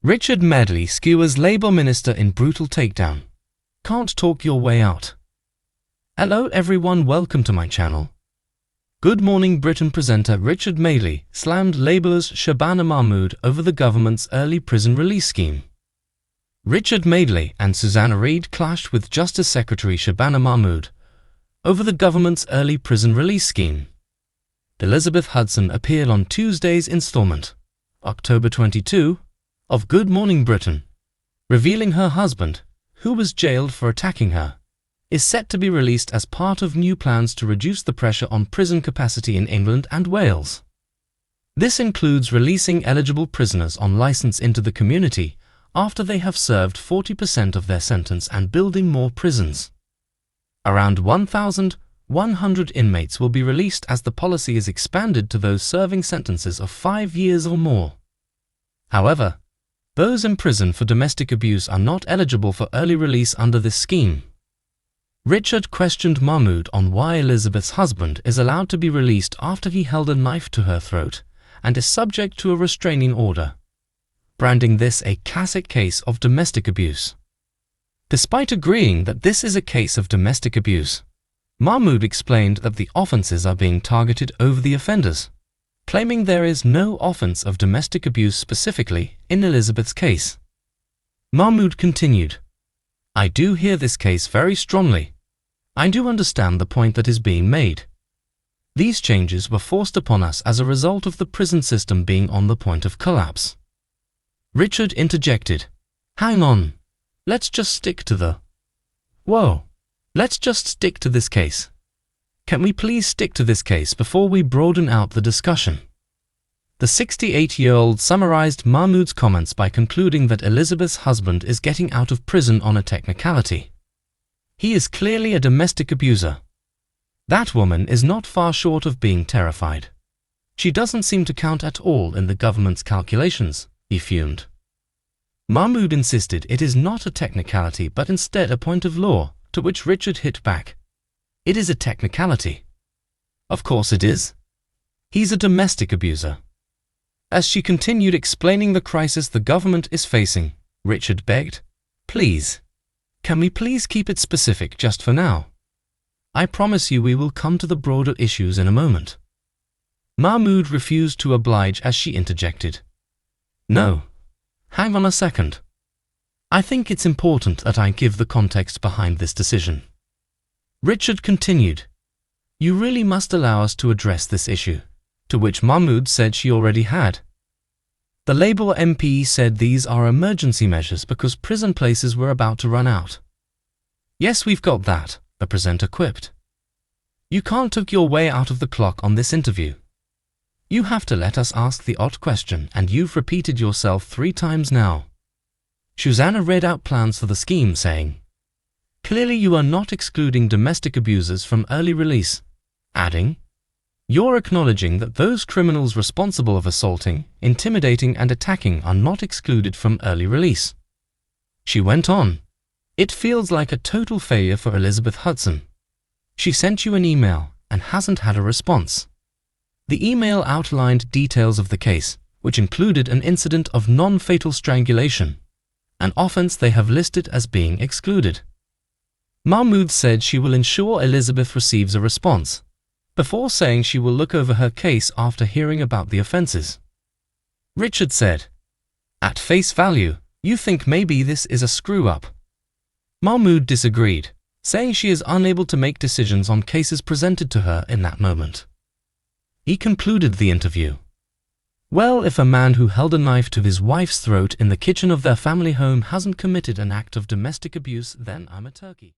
Richard Madeley skewers Labour Minister in brutal takedown. Can't talk your way out. Hello everyone, welcome to my channel. Good Morning Britain presenter Richard Madeley slammed Labour's Shabana Mahmood over the government's early prison release scheme. Richard Madeley and Susanna Reid clashed with Justice Secretary Shabana Mahmood over the government's early prison release scheme. Elizabeth Hudson appeared on Tuesday's instalment, October 22, of Good Morning Britain, revealing her husband, who was jailed for attacking her, is set to be released as part of new plans to reduce the pressure on prison capacity in England and Wales. This includes releasing eligible prisoners on licence into the community after they have served 40% of their sentence and building more prisons. Around 1,100 inmates will be released as the policy is expanded to those serving sentences of 5 years or more. However, those in prison for domestic abuse are not eligible for early release under this scheme. Richard questioned Mahmood on why Elizabeth's husband is allowed to be released after he held a knife to her throat and is subject to a restraining order, branding this a classic case of domestic abuse. Despite agreeing that this is a case of domestic abuse, Mahmood explained that the offences are being targeted over the offenders, claiming there is no offence of domestic abuse specifically in Elizabeth's case. Mahmood continued, "I do hear this case very strongly. I do understand the point that is being made. These changes were forced upon us as a result of the prison system being on the point of collapse." Richard interjected, "Hang on, let's just stick to the... Whoa, let's just stick to this case. Can we please stick to this case before we broaden out the discussion?" The 68-year-old summarized Mahmood's comments by concluding that Elizabeth's husband is getting out of prison on a technicality. He is clearly a domestic abuser. That woman is not far short of being terrified. She doesn't seem to count at all in the government's calculations, he fumed. Mahmood insisted it is not a technicality but instead a point of law, to which Richard hit back. "It is a technicality." "Of course it is. He's a domestic abuser." As she continued explaining the crisis the government is facing, Richard begged, "Please, can we please keep it specific just for now? I promise you we will come to the broader issues in a moment." Mahmood refused to oblige as she interjected, "No, hang on a second. I think it's important that I give the context behind this decision." Richard continued, "You really must allow us to address this issue," to which Mahmood said she already had. The Labour MP said these are emergency measures because prison places were about to run out. "Yes, we've got that," the presenter quipped. "You can't talk your way out of the clock on this interview. You have to let us ask the odd question, and you've repeated yourself 3 times now." Susanna read out plans for the scheme, saying, "Clearly you are not excluding domestic abusers from early release," adding, "You're acknowledging that those criminals responsible of assaulting, intimidating and attacking are not excluded from early release." She went on, "It feels like a total failure for Elizabeth Hudson. She sent you an email and hasn't had a response." The email outlined details of the case, which included an incident of non-fatal strangulation, an offence they have listed as being excluded. Mahmood said she will ensure Elizabeth receives a response, before saying she will look over her case after hearing about the offences. Richard said, "At face value, you think maybe this is a screw-up." Mahmood disagreed, saying she is unable to make decisions on cases presented to her in that moment. He concluded the interview, "Well, if a man who held a knife to his wife's throat in the kitchen of their family home hasn't committed an act of domestic abuse, then I'm a turkey."